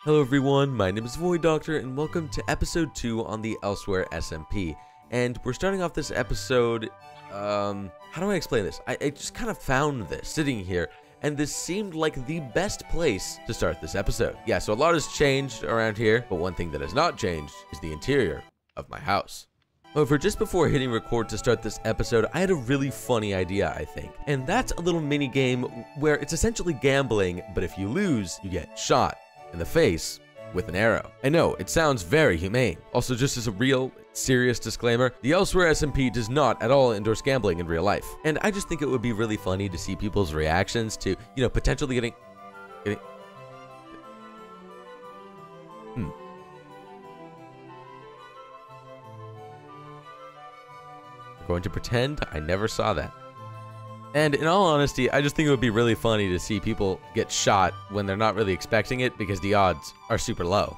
Hello everyone, my name is Void Doctor and welcome to episode 2 on the Elsewhere SMP. And we're starting off this episode, how do I explain this? I just kind of found this sitting here, and this seemed like the best place to start this episode. Yeah, so a lot has changed around here, but one thing that has not changed is the interior of my house. However, just before hitting record to start this episode, I had a really funny idea, I think. And that's a little mini game where it's essentially gambling, but if you lose, you get shot in the face with an arrow. I know, it sounds very humane. Also, just as a real, serious disclaimer, the Elsewhere SMP does not at all endorse gambling in real life. And I just think it would be really funny to see people's reactions to, potentially getting... I'm going to pretend I never saw that. And in all honesty, I just think it would be really funny to see people get shot when they're not really expecting it because the odds are super low.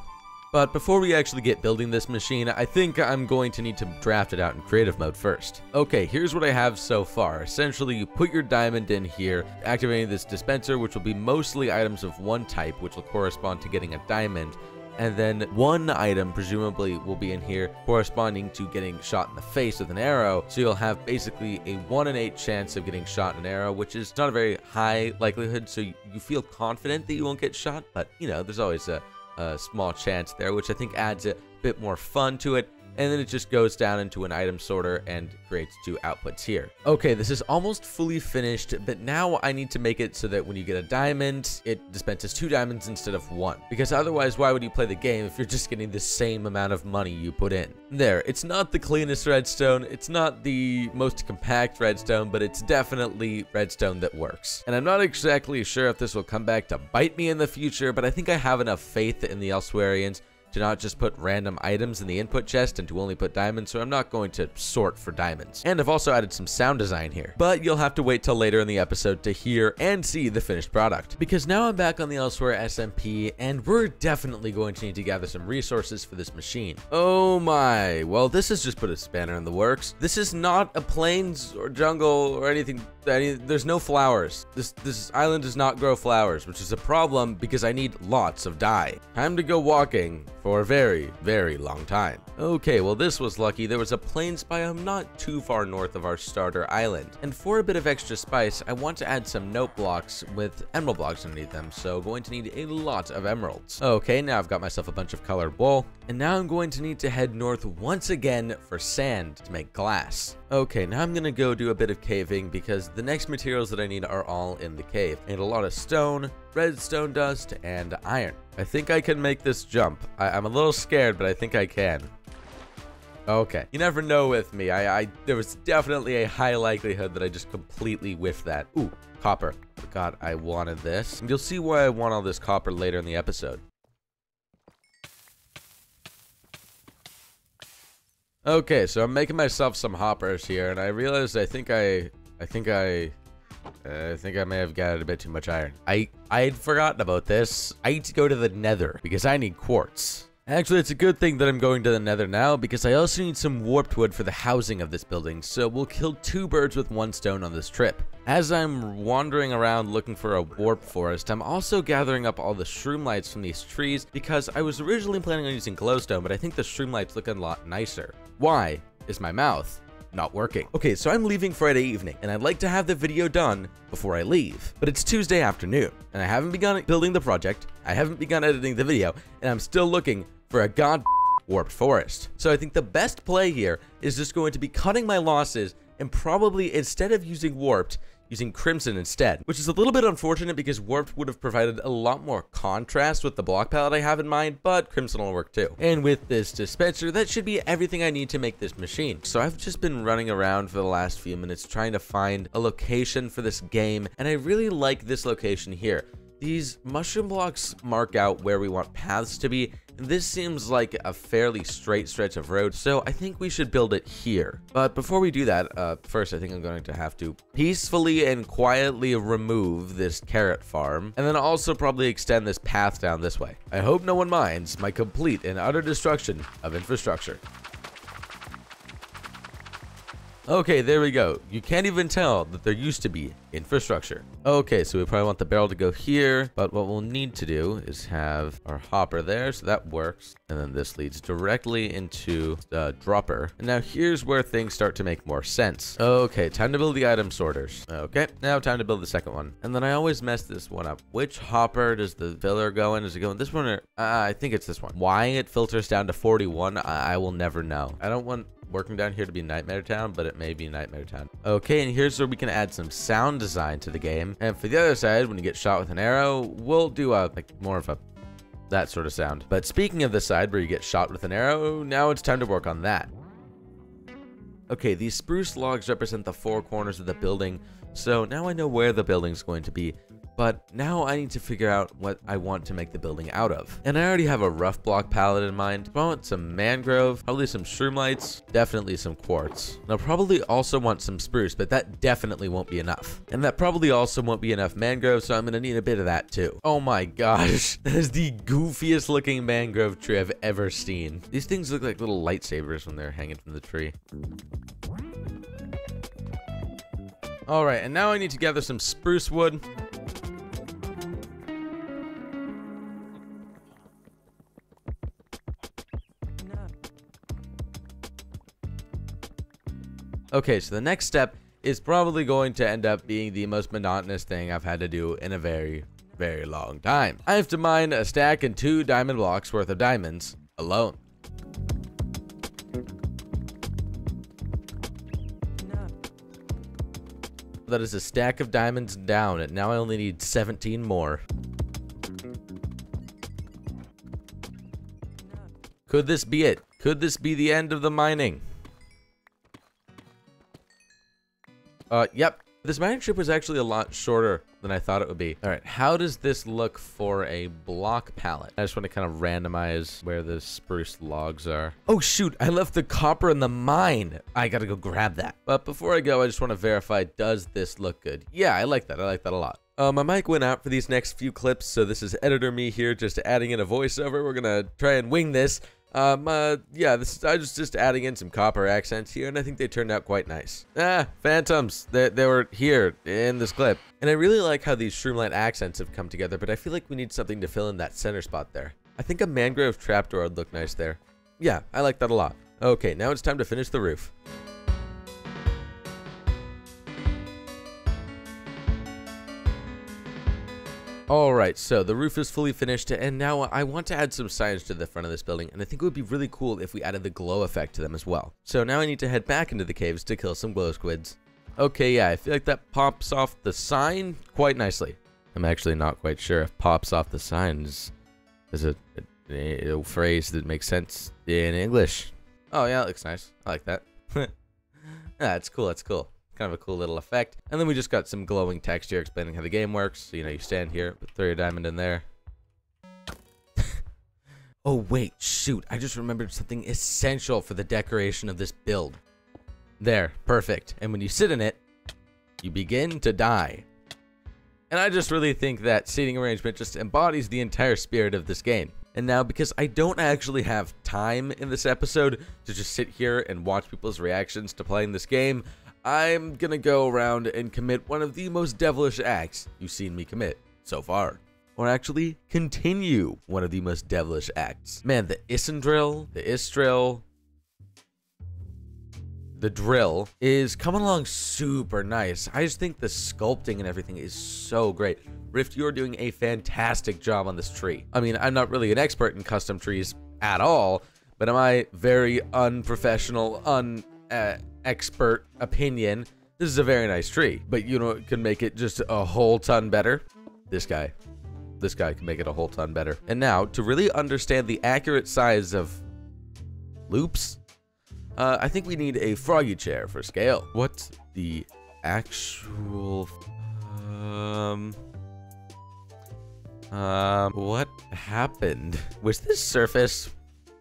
But before we actually get building this machine, I think I'm going to need to draft it out in creative mode first. Okay, here's what I have so far. Essentially, you put your diamond in here, activating this dispenser, which will be mostly items of one type, which will correspond to getting a diamond. And then one item presumably will be in here corresponding to getting shot in the face with an arrow. So you'll have basically a 1 in 8 chance of getting shot in an arrow, which is not a very high likelihood. So you feel confident that you won't get shot, but there's always a small chance there, which I think adds a bit more fun to it. And then it just goes down into an item sorter and creates 2 outputs here. Okay, this is almost fully finished, but now I need to make it so that when you get a diamond, it dispenses 2 diamonds instead of 1. Because otherwise, why would you play the game if you're just getting the same amount of money you put in? There, it's not the cleanest redstone, it's not the most compact redstone, but it's definitely redstone that works. And I'm not exactly sure if this will come back to bite me in the future, but I think I have enough faith in the Elsewhereans to not just put random items in the input chest and to only put diamonds, so I'm not going to sort for diamonds. And I've also added some sound design here, but you'll have to wait till later in the episode to hear and see the finished product. Because now I'm back on the Elsewhere SMP, and we're definitely going to need to gather some resources for this machine. Oh my, well this has just put a spanner in the works. This is not a plains or jungle or anything. There's no flowers. This island does not grow flowers, which is a problem because I need lots of dye. Time to go walking for a very, very long time. Okay, well this was lucky. There was a plains biome not too far north of our starter island. And for a bit of extra spice, I want to add some note blocks with emerald blocks underneath them, so going to need a lot of emeralds. Okay, now I've got myself a bunch of colored wool, and now I'm going to need to head north once again for sand to make glass. Okay, now I'm gonna go do a bit of caving because the next materials that I need are all in the cave. And a lot of stone, redstone dust, and iron. I think I can make this jump. I'm a little scared, but I think I can. Okay, you never know with me. There was definitely a high likelihood that I just completely whiffed that. Ooh, copper. God, I wanted this. And you'll see why I want all this copper later in the episode. Okay, so I'm making myself some hoppers here, and I realized I think I may have got a bit too much iron. I had forgotten about this. I need to go to the nether because I need quartz. Actually, it's a good thing that I'm going to the nether now because I also need some warped wood for the housing of this building, so we'll kill 2 birds with 1 stone on this trip. As I'm wandering around looking for a warp forest, I'm also gathering up all the shroom lights from these trees because I was originally planning on using glowstone, but I think the shroom lights look a lot nicer. Why is my mouth not working? Okay, so I'm leaving Friday evening, and I'd like to have the video done before I leave. But it's Tuesday afternoon, and I haven't begun building the project, I haven't begun editing the video, and I'm still looking for a warped forest. So I think the best play here is just going to be cutting my losses and probably, instead of using warped, using crimson instead, which is a little bit unfortunate because warped would have provided a lot more contrast with the block palette I have in mind, but crimson will work too. And with this dispenser, that should be everything I need to make this machine. So I've just been running around for the last few minutes trying to find a location for this game, and I really like this location here. These mushroom blocks mark out where we want paths to be, and this seems like a fairly straight stretch of road, so I think we should build it here. But before we do that, first I think I'm going to have to peacefully and quietly remove this carrot farm, and then also probably extend this path down this way. I hope no one minds my complete and utter destruction of infrastructure. Okay, there we go. You can't even tell that there used to be infrastructure. Okay, so we probably want the barrel to go here, but what we'll need to do is have our hopper there, so that works. And then this leads directly into the dropper. And now here's where things start to make more sense. Okay, time to build the item sorters. Okay, now time to build the second one. And then I always mess this one up. Which hopper does the filler go in? Does it go in this one or I think it's this one. Why it filters down to 41, I will never know. I don't want working down here to be Nightmare Town, but it may be Nightmare Town. Okay, and here's where we can add some sound design to the game. And for the other side, when you get shot with an arrow, we'll do a like more of a that sort of sound. But speaking of the side where you get shot with an arrow, now it's time to work on that. Okay, these spruce logs represent the four corners of the building, so now I know where the building's going to be. But now I need to figure out what I want to make the building out of. And I already have a rough block palette in mind. I want some mangrove, probably some shroomlights, definitely some quartz. And I'll probably also want some spruce, but that definitely won't be enough. And that probably also won't be enough mangrove, so I'm gonna need a bit of that too. Oh my gosh, that is the goofiest looking mangrove tree I've ever seen. These things look like little lightsabers when they're hanging from the tree. All right, and now I need to gather some spruce wood. Okay, so the next step is probably going to end up being the most monotonous thing I've had to do in a very, very long time. I have to mine a stack and 2 diamond blocks worth of diamonds alone. That is a stack of diamonds down, and now I only need 17 more. Could this be it? Could this be the end of the mining? Yep. This mining trip was actually a lot shorter than I thought it would be. All right, how does this look for a block palette? I just want to kind of randomize where the spruce logs are. Oh shoot, I left the copper in the mine. I gotta go grab that. But before I go, I just want to verify, does this look good? Yeah, I like that. I like that a lot. My mic went out for these next few clips, so this is editor me here just adding in a voiceover. We're gonna try and wing this. Yeah, I was just adding in some copper accents here, and I think they turned out quite nice. Phantoms, they were here in this clip. And I really like how these shroomlight accents have come together, but I feel like we need something to fill in that center spot there. I think a mangrove trapdoor would look nice there. Yeah, I like that a lot. Okay, now it's time to finish the roof. Alright, so the roof is fully finished, and now I want to add some signs to the front of this building, and I think it would be really cool if we added the glow effect to them as well. So now I need to head back into the caves to kill some glow squids. Okay, yeah, I feel like that pops off the sign quite nicely. I'm actually not quite sure if pops off the sign is a phrase that makes sense in English. Oh yeah, that looks nice. I like that. That's cool, that's cool. Kind of a cool little effect. And then we just got some glowing text here explaining how the game works. So, you know, you stand here, throw your diamond in there. Oh, wait, shoot. I just remembered something essential for the decoration of this build. There, perfect. And when you sit in it, you begin to die. And I just really think that seating arrangement just embodies the entire spirit of this game. And now, because I don't actually have time in this episode to just sit here and watch people's reactions to playing this game, I'm gonna go around and commit one of the most devilish acts you've seen me commit so far. Or actually, continue one of the most devilish acts. Man, the Isendrill, the Istril, the drill is coming along super nice. I just think the sculpting and everything is so great. Rift, you're doing a fantastic job on this tree. I mean, I'm not really an expert in custom trees at all, but in my very unprofessional, expert opinion, this is a very nice tree. But you know what can make it just a whole ton better? This guy can make it a whole ton better. And now, to really understand the accurate size of loops, I think we need a froggy chair for scale. What's the actual what happened? Was this surface?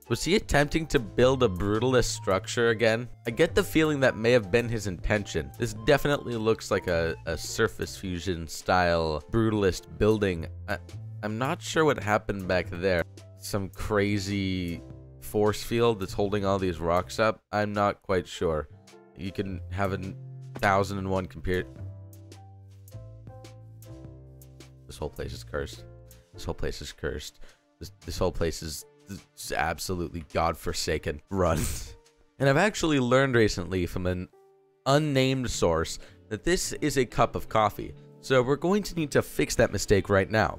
Was he attempting to build a brutalist structure again? I get the feeling that may have been his intention. This definitely looks like a surface fusion style brutalist building. I'm not sure what happened back there. Some crazy force field that's holding all these rocks up. I'm not quite sure. You can have 1001 compare. whole place is cursed. This whole place is cursed. This whole place is absolutely godforsaken. Run. And I've actually learned recently from an unnamed source that this is a cup of coffee. So we're going to need to fix that mistake right now.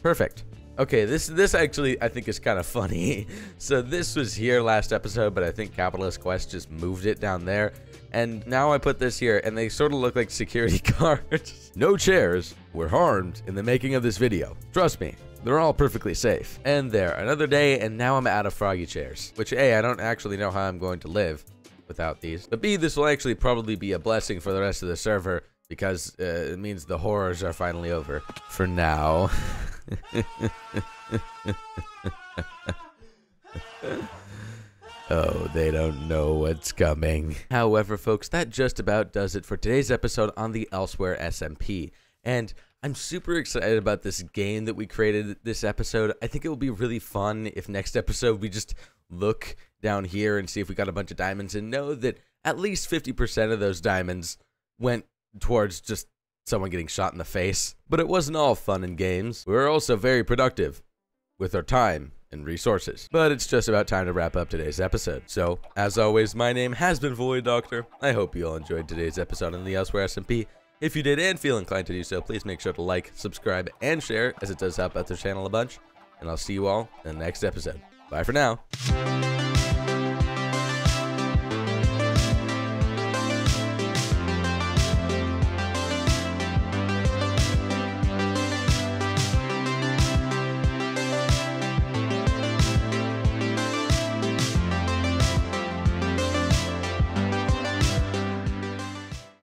Perfect. Okay, this actually I think is kind of funny. So this was here last episode, but I think Capitalist Quest just moved it down there. And now I put this here, and they sort of look like security guards. No chairs were harmed in the making of this video. Trust me, they're all perfectly safe. And there, another day, and now I'm out of froggy chairs. Which, A, I don't actually know how I'm going to live without these. But B, this will actually probably be a blessing for the rest of the server, because it means the horrors are finally over. For now. Oh, they don't know what's coming. However, folks, that just about does it for today's episode on the Elsewhere SMP. And I'm super excited about this game that we created this episode. I think it will be really fun if next episode we just look down here and see if we got a bunch of diamonds and know that at least 50% of those diamonds went towards just someone getting shot in the face. But it wasn't all fun and games. We were also very productive with our time and resources. But it's just about time to wrap up today's episode. So, as always, my name has been Void Doctor. I hope you all enjoyed today's episode on the Elsewhere SMP. If you did and feel inclined to do so, please make sure to like, subscribe, and share, as it does help out the channel a bunch. And I'll see you all in the next episode. Bye for now.